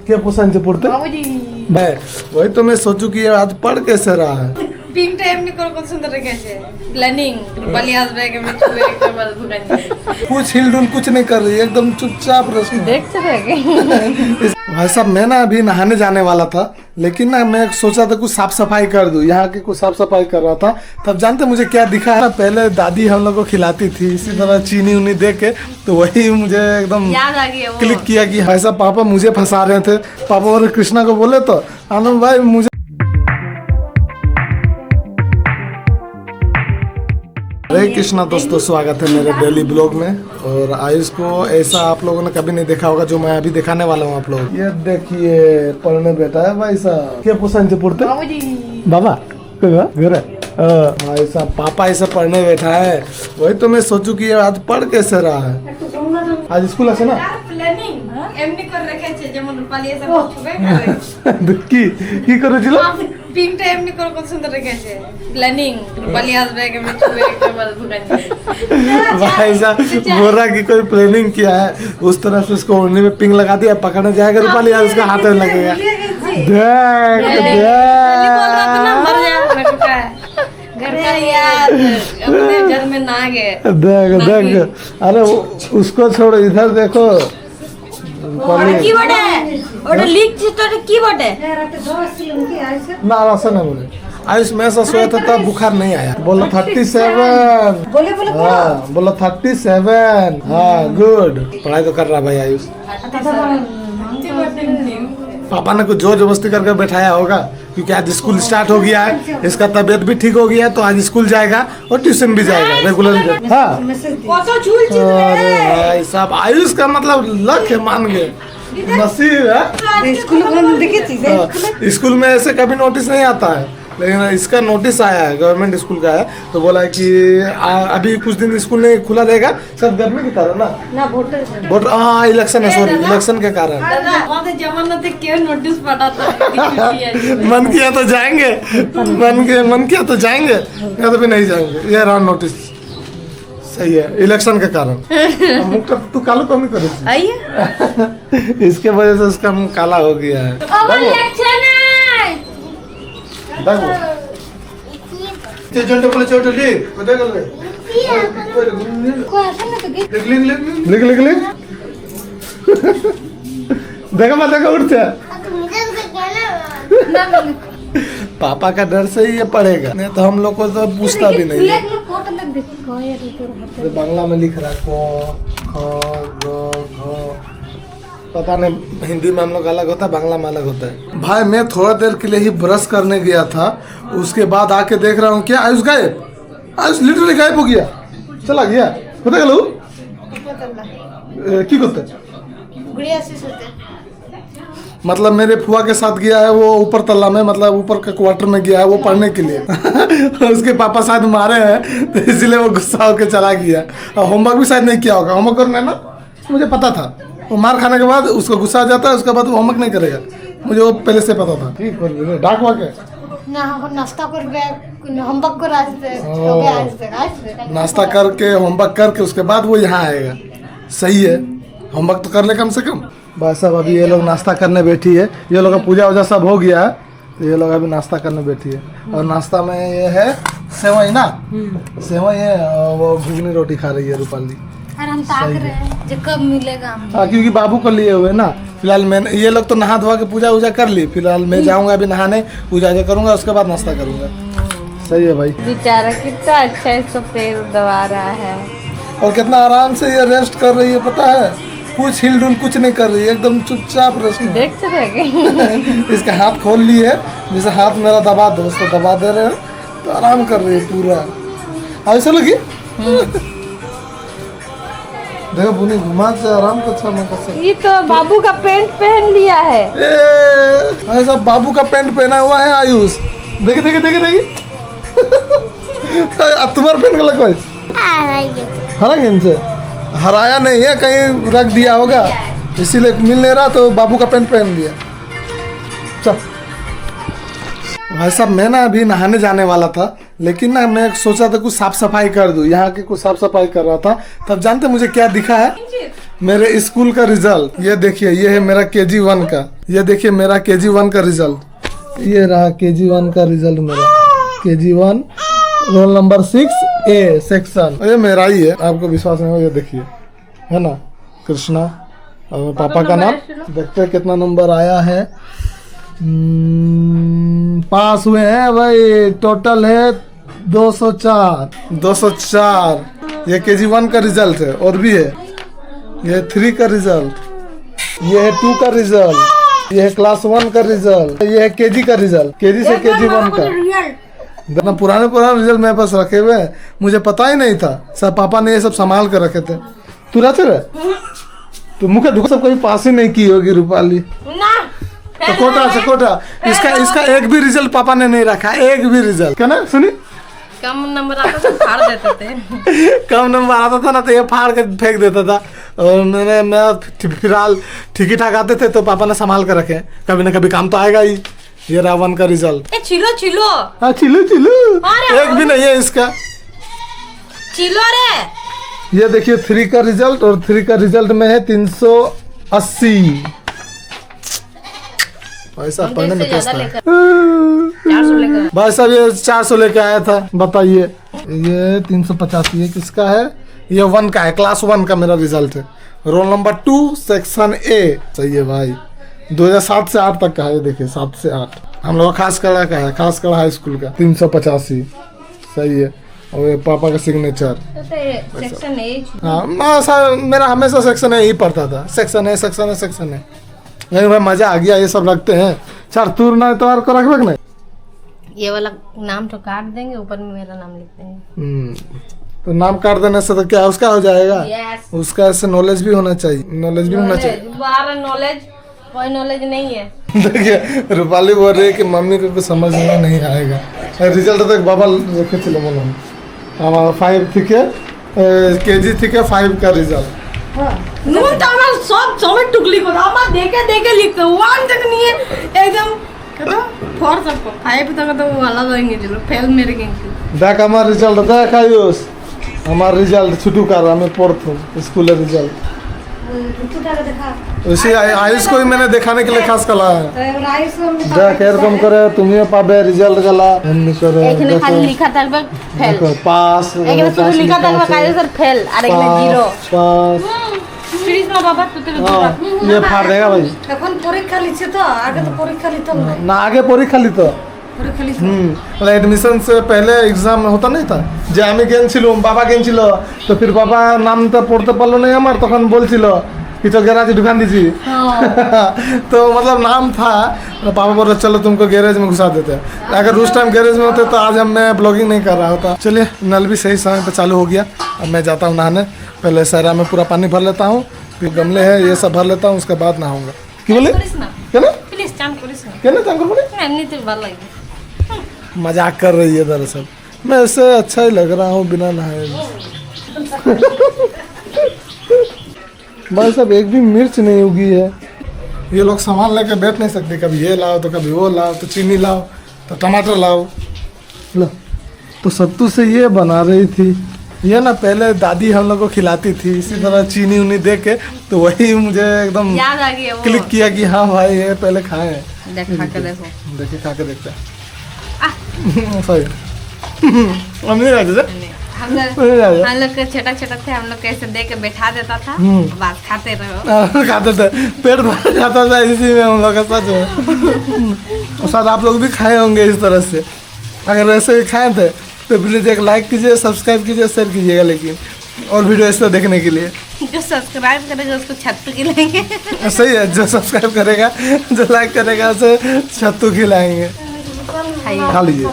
क्या पोषण से पढ़ते भाई वही तो मैं सोचू कि आज पढ़ कैसे रहा है পিং টাইম নি কোন কত সুন্দর রেখেছে প্ল্যানিং বালি আসবে के में छुए एक बार दुकान कुछ हिलडुल कुछ नहीं कर रही एकदम चुपचाप रस्म देख सके भाई साहब मैं ना अभी नहाने जाने वाला था लेकिन ना मैं सोचा था कुछ साफ सफाई कर दूं यहाँ की कुछ साफ सफाई कर रहा था तब जानते मुझे क्या दिखा है पहले दादी हम लोग को खिलाती थी इसी तरह चीनी उनी दे के तो वही मुझे एकदम याद आ गया वो क्लिक किया कि भाई साहब पापा मुझे फंसा रहे थे पापा और कृष्णा को बोले तो आनंद भाई मुझे हरे कृष्णा दोस्तों स्वागत है मेरे डेली ब्लॉग में और आयुष को ऐसा आप लोगों ने कभी नहीं देखा होगा जो मैं अभी दिखाने वाला हूँ आप लोग ये देखिए पढ़ने बैठा है भाई साहब क्या पोषण से पढ़ते बाबा घर भाई साहब पापा ऐसा पढ़ने बैठा है वही तो मैं सोचू कि आज पढ़ कैसे रहा है आज स्कूल আছে না প্ল্যানিং এমনি করে রেখেছে যেমন রূপালী এসে ছুবে করে কি করেছিল পিং টাইম এমনি করে কত সুন্দর রেখেছে প্ল্যানিং রূপালী আসবে के में छुए एक बार दुकान भाई साहब बोल रहा कि कोई प्लानिंग किया है उस तरह से उसको ओढ़ने में पिंग लगा दिया पकड़ने जाएगा रूपाली यार उसका हाथ में लगेगा घर का याद अपने घर में ना गए देख अरे उसको छोड़ो इधर देखो কি বটে ওটা লিখছিস তো এটা কি বটে ना ऐसा नहीं बोले आयुष में ऐसा सोया था तब बुखार नहीं आया बोला 37 बोला 37 हाँ गुड पढ़ाई तो कर रहा भाई आयुष पापा ने कुछ जोर जबरदस्ती करके बैठाया होगा क्योंकि आज स्कूल स्टार्ट हो गया है इसका तबीयत भी ठीक हो गया है तो आज स्कूल जाएगा और ट्यूशन भी जाएगा रेगुलर हाँ अरे भाई साहब आयुष का मतलब लक है मान गए नसीब है स्कूल में ऐसे कभी नोटिस नहीं आता है लेकिन इसका नोटिस आया है गवर्नमेंट स्कूल का है तो बोला है कि अभी कुछ दिन स्कूल नहीं खुला रहेगा सब गर्मी के कारण ना वोट हाँ इलेक्शन है सॉरी इलेक्शन के कारण हमारे जमाने में क्यों नोटिस पढ़ाता मन किया तो जाएंगे मन किया तो जाएंगे या तो भी नहीं जाएंगे ये रहा नोटिस सही है इलेक्शन के कारण मुख तू कालो कम ही करे आइए इसके वजह से उसका मुंह काला हो गया है लिख देखा मत देखा उठते पापा का डर से ही ये पढ़ेगा नहीं तो हम लोग को तो पूछता भी नहीं है बांग्ला में लिख रहा पता नहीं हिंदी में हम लोग अलग होता है बांग्ला में अलग होता है भाई मैं थोड़ा देर के लिए ही ब्रश करने गया था उसके बाद आके देख रहा हूँ क्या आयुष गायब आयुष लिटरली गायब हो गया चला गया पता गलो की करते मतलब मेरे फुआ के साथ गया है वो ऊपर तल्ला में मतलब ऊपर के क्वार्टर में गया है वो पढ़ने के लिए उसके पापा शायद मारे हैं तो इसलिए वो गुस्सा होकर चला गया और होमवर्क भी शायद नहीं किया होगा होमवर्क करना ना मुझे पता था वो मार खाने के बाद उसको गुस्सा आ जाता है उसके बाद वो होमवर्क नहीं करेगा मुझे वो पहले से पता था ठीक डाक वाके ना नाश्ता करके होमवर्क कर नाश्ता करके होमवर्क करके उसके बाद वो यहाँ आएगा सही है होमवर्क तो कर ले कम से कम बस सब अभी ये लोग नाश्ता करने बैठी है ये लोग का पूजा वूजा सब हो गया है तो ये लोग अभी नाश्ता करने बैठी है और नाश्ता में ये है सेवई ना सेवई है और वो घुगनी रोटी खा रही है रूपाली हम ताक रहे हैं जो कब मिलेगा हाँ क्योंकि बाबू को लिए हुए ना फिलहाल मैं ये लोग तो नहा धोवा के पूजा वूजा कर ली फिलहाल मैं जाऊंगा अभी नहाने पूजा करूंगा उसके बाद नाश्ता करूंगा सही है भाई बेचारा कितना अच्छा इसको पैर दबा रहा है और कितना आराम से ये रेस्ट कर रही है पता है कुछ हिलडुल कुछ नहीं कर रही है एकदम चुपचाप रेस्ट देख सके इसका हाथ खोल ली है जैसे हाथ मेरा दबा दो उसको दबा दे रहे हैं तो आराम कर रही है पूरा ऐसा लगी देखो बुनी घुमा से आराम कर अच्छा ये तो बाबू का पैंट पहन लिया है ऐसा बाबू का पैंट पहना हुआ है आयुष देखे देखे देखे देखे तुम्हारा पैंट का लगा हरा गेंद से हराया नहीं है कहीं रख दिया होगा इसीलिए मिल नहीं रहा तो बाबू का पैंट पहन लिया चल भाई साहब मैं ना अभी नहाने जाने वाला था लेकिन ना मैं सोचा था कुछ साफ सफाई कर दूं यहाँ की कुछ साफ सफाई कर रहा था तब जानते मुझे क्या दिखा है मेरे स्कूल का रिजल्ट ये देखिए ये है मेरा KG 1 का ये देखिए मेरा KG1 का रिजल्ट, ये रहा KG1 का रिजल्ट मेरा। KG1 roll number 6A section, ये मेरा ही है, आपको विश्वास नहीं हो, ये देखिए है ना, कृष्णा और पापा का नाम। देखते हैं कितना नंबर आया है। पास हुए हैं भाई, टोटल है 204। ये KG1 का रिजल्ट है, और भी है, ये 3 का रिजल्ट, ये है 2 का रिजल्ट, ये है क्लास 1 का रिजल्ट, ये है KG का रिजल्ट, KG से KG1 का। इतना पुराने रिजल्ट मेरे पास रखे हुए हैं, मुझे पता ही नहीं था, सब पापा ने ये सब संभाल कर रखे थे। तू रहते रहे तो मुझे दुख सब कभी पास ही नहीं की होगी रूपाली। चकोटा इसका एक भी रिजल्ट पापा ने नहीं रखा, एक भी रिजल्ट। क्या ना सुनी, कम नंबर आता तो फाड़ देते थे। कम नंबर आता था ना तो ये फाड़ के फेंक देता था, और मैं फिलहाल ठीक ही ठाक आते थे तो पापा ने संभाल कर रखे, कभी ना कभी काम तो आएगा ही। ये रहा 1 का रिजल्ट। चिलो हाँ चिलो एक भी नहीं है इसका। चिलो रे, ये देखिए 3 का रिजल्ट, और 3 का रिजल्ट में है 380। भाई साहब पढ़ने में तेज था। भाई साहब ये 400 लेके आया था, बताइए। ये 385 है, किसका है? ये 1 का है, क्लास 1 का मेरा रिजल्ट है, रोल नंबर 2 सेक्शन A। सही है भाई, 2007 से 8 तक का है, ये देखिए 7 से 8 हम लोग खासकड़ा का है, खासकड़ा हाई स्कूल का। 385 सही है, और ये पापा का सिग्नेचर। Section A। हाँ मेरा हमेशा सेक्शन A ही पढ़ता था, सेक्शन A। नहीं भाई मजा आ गया, ये सब रखते हैं। चार तूर ना तो को रखबे नहीं, ये वाला नाम तो काट देंगे, ऊपर में मेरा नाम लिख देंगे। तो नाम काट देने से तो क्या उसका हो जाएगा? yes. उसका ऐसे नॉलेज भी होना चाहिए, नॉलेज नॉलेज कोई नॉलेज नहीं है। देखिए रूपाली बोल रही है कि मम्मी को कुछ समझ में नहीं आएगा। रिजल्ट तो बाबा रखे चलो बोलो, हमारा 5 थी के KG थी के 5 का रिजल्ट। नून तो हमारा सब समय टुकली को हमारा देखे लिखते 1 तक नहीं है एकदम कतो 4 सबको 5 तक तो वाला देंगे, चलो फेल मेरे के देख हमारा रिजल्ट, देख आयुष हमारा रिजल्ट छुटू कर रहा, मैं पढ़ता हूँ स्कूल रिजल्ट। उसी आयुष को ही मैंने दिखाने के लिए खास कला है। देख एरकम करे तुम्हें पाबे रिजल्ट गला हमने करे, एकने खाली लिखा था फेल पास, एकने शुरू लिखा था कायदे सर फेल, और एकने 0 पास। प्लीज ना बाबा तू तो ये फाड़ देगा भाई। এখন পরীক্ষা লিখছে তো, আগে তো পরীক্ষা লিখতাম না। ना आगे परीक्षा ली तो मतलब एडमिशन से पहले एग्जाम होता नहीं था যে আমি গেছিলাম, বাবা গেছিল, তো फिर বাবা নামটা পড়তে পারলো না আমার, তখন বলছিল कि तो गैराज दुकान दीजिए। तो मतलब नाम था, पापा बोल रहे चलो तुमको गैरेज में घुसा देते हैं। अगर उस टाइम गैरेज में होते तो आज मैं ब्लॉगिंग नहीं कर रहा होता। चलिए नल भी सही समय पे चालू हो गया, अब मैं जाता हूँ नहाने। पहले सहरा में पूरा पानी भर लेता हूँ, फिर गमले है ये सब भर लेता हूँ, उसके बाद नहाऊंगा। क्यों बोले क्या ना प्लीज चांद करिस ना क्या ना चांद बोले नहीं तो बाल लगे मजाक कर रही है दरअसल, मैं ऐसे अच्छा ही लग रहा हूँ बिना नहाए। भाई साहब एक भी मिर्च नहीं उगी है, ये लोग सामान लेकर बैठ नहीं सकते, कभी ये लाओ तो कभी वो लाओ, तो चीनी लाओ तो टमाटर लाओ। लो तो सत्तू से ये बना रही थी, ये ना पहले दादी हम लोग को खिलाती थी इसी तरह चीनी उनी दे के, तो वही मुझे एकदम याद आ गया वो। क्लिक किया कि हाँ भाई ये पहले खाए हैं। खा के देखो, देखिए खा के देखते हैं। सही हम नहीं रहते थे, हम लोग के छोटा थे, हम लोग कैसे दे के बैठा देता था, बस खाते रहो। खाते थे, पेट भर जाता था इसी में हम लोग का, सच में। शायद आप लोग भी खाए होंगे इस तरह से, अगर वैसे ही खाए थे तो प्लीज एक लाइक कीजिए, सब्सक्राइब कीजिए, शेयर कीजिएगा, लेकिन और वीडियो इस तरह देखने के लिए। जो सब्सक्राइब करेगा उसको छत्तू खिलाएंगे। सही है, जो सब्सक्राइब करेगा, जो लाइक करेगा उसे छत्तू खिलाएंगे। खा लीजिए।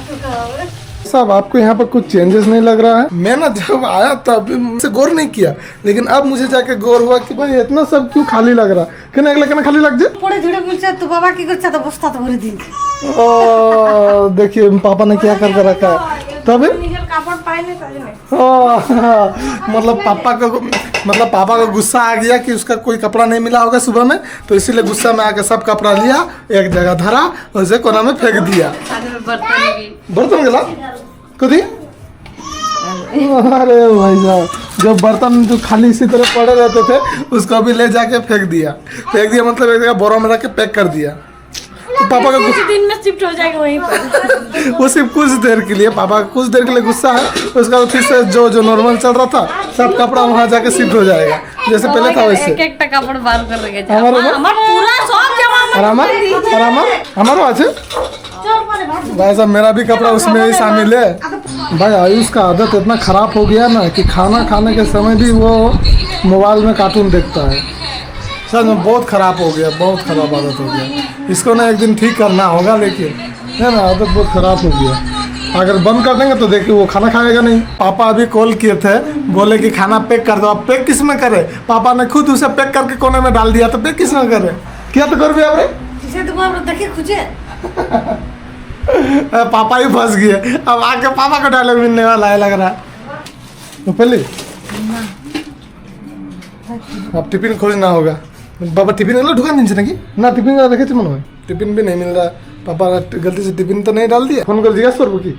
साहब आपको यहाँ पर कुछ चेंजेस नहीं लग रहा है? मैं ना जब आया तब मुझसे गौर नहीं किया, लेकिन अब मुझे जाके गौर हुआ कि भाई इतना सब क्यों खाली लग रहा है। कहने अगले कहना खाली लग जाए পড়ে ঝুড়ে বলছে তো বাবা কি করছে, তো বস্তা তো ভরে দিন। देखिए पापा ने क्या करके रखा है तभी कापड़ पाए नहीं मतलब पापा को गुस्सा आ गया कि उसका कोई कपड़ा नहीं मिला होगा सुबह में, तो इसीलिए गुस्सा में आके सब कपड़ा लिया, एक जगह धरा, उसे कोना में फेंक दिया। बर्तन गला कभी अरे भाई साहब, जो बर्तन जो खाली इसी तरह पड़े रहते थे उसको भी ले जाके फेंक दिया मतलब एक जगह बोरा में रख के पैक कर दिया। तो पापा का कुछ दिन में शिफ्ट हो जाएगा वहीं पर। वो सिर्फ कुछ देर के लिए, पापा का कुछ देर के लिए गुस्सा है, उसका फिर से जो नॉर्मल चल रहा था सब कपड़ा वहाँ जाके शिफ्ट हो जाएगा जैसे पहले था वैसे। एक कपड़ा बाहर कर रखे हमारा पूरा सब जमा हमारा आज भाई साहब मेरा भी कपड़ा उसमें ही शामिल है। भाई आयुष का आदत इतना खराब हो गया ना कि खाना खाने के समय भी वो मोबाइल में कार्टून देखता है। सच में बहुत ख़राब हो गया, बहुत ख़राब आदत हो गया। इसको ना एक दिन ठीक करना होगा, लेकिन है ना आदत बहुत ख़राब हो गया। अगर बंद कर देंगे तो देखिए वो खाना खाएगा नहीं। पापा अभी कॉल किए थे, बोले कि खाना पैक कर दो। अब पैक किस में करे? पापा ने खुद उसे पैक करके कोने में डाल दिया, तो पैक किस में करे? क्या तो कर भी आप पापा ही फंस गए। अब आके पापा को डायलॉग मिलने वाला है लग रहा है। तो पहले अब टिफिन खोजना होगा। बाबा टिफिन वाला ढुका नहीं कि ना टिफिन वाला रखे मन टिफिन भी नहीं मिल रहा। पापा गलती से टिफिन तो नहीं डाल दिया। फोन कर जिज्ञास करबो की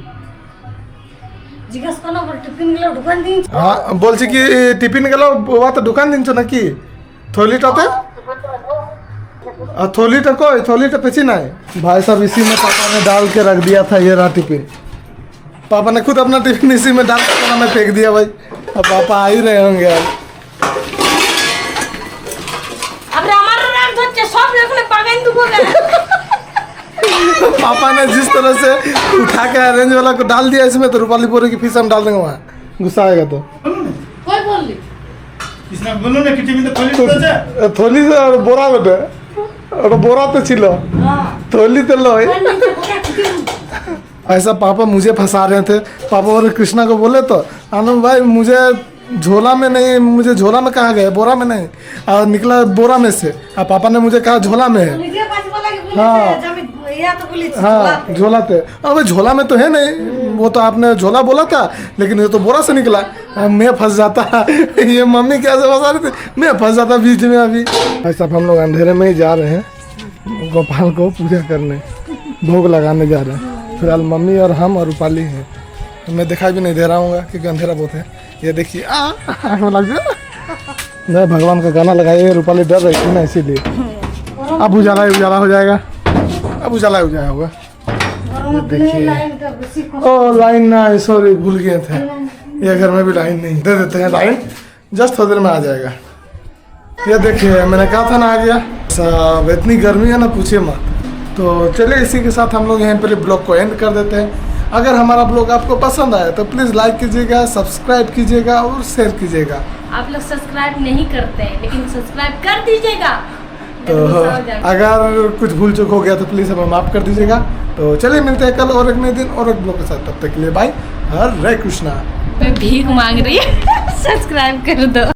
टिफिन गेलो दुकान दिन। हाँ बोल कि टिफिन गेलो वो तो दुकान दिन ना कि थोलीटाते थोलीटा कोई थोलीटा पेची ना है। भाई साहब इसी में पापा ने डाल के रख दिया था ये रहा टिफिन। पापा ने खुद अपना टिफिन इसी में डाल के मैं फेंक दिया भाई। अब पापा आ ही रहे होंगे यार। पापा ने जिस तरह से उठा के अरेंज वाला को डाल दिया इसमें, तो रूपाली बोरे की फीस हम डाल देंगे वहाँ, गुस्सा आएगा तो। कोई बोल ली इसमें बोलो ना कि टिफिन तो थोली से और बोरा बेटे और बोरा तो छिलो थोली तो लो। ऐसा पापा मुझे फंसा रहे थे। पापा और कृष्णा को बोले तो आनंद भाई मुझे झोला में नहीं, मुझे झोला में कहा गया, बोरा में नहीं। और निकला बोरा में से। अब पापा ने मुझे कहा झोला में है। हाँ झोला थे। अब झोला में तो है नहीं, वो तो आपने झोला बोला था, लेकिन ये तो बोरा से निकला। मैं फंस जाता। ये मम्मी कैसे फंसा रही थी, मैं फंस जाता बीच में। अभी ऐसा हम लोग अंधेरे में ही जा रहे हैं गोपाल को पूजा करने, भोग लगाने जा रहे हैं। फिलहाल मम्मी और हम और रूपाली हैं। मैं दिखाई भी नहीं दे रहा हूँ क्योंकि अंधेरा बहुत है। ये देखिए लग गया। मैं भगवान का गाना लगाइए, रूपाली डर रही थी ना इसीलिए। अब उजाला हो जाएगा, अब उजाला होगा। देखिए ओ लाइन ना, सॉरी भूल गए थे। ये घर में भी लाइन नहीं, दे देते हैं लाइन, जस्ट थोड़ी देर में आ जाएगा। ये देखिए मैंने कहा था ना आ गया। सब इतनी गर्मी है ना पूछिए मत। तो चलिए इसी के साथ हम लोग यहाँ पर ब्लॉग को एंड कर देते हैं। अगर हमारा ब्लॉग आपको पसंद आया तो प्लीज़ लाइक कीजिएगा, सब्सक्राइब कीजिएगा और शेयर कीजिएगा। आप लोग सब्सक्राइब नहीं करते हैं लेकिन सब्सक्राइब कर दीजिएगा। तो अगर कुछ भूल चूक हो गया तो प्लीज़ हमें माफ़ कर दीजिएगा। तो चलिए मिलते हैं कल और एक नए दिन और एक ब्लॉग के साथ। तब तक के लिए बाय, हरे कृष्णा। मैं भीख मांग रही है। सब्सक्राइब कर दो।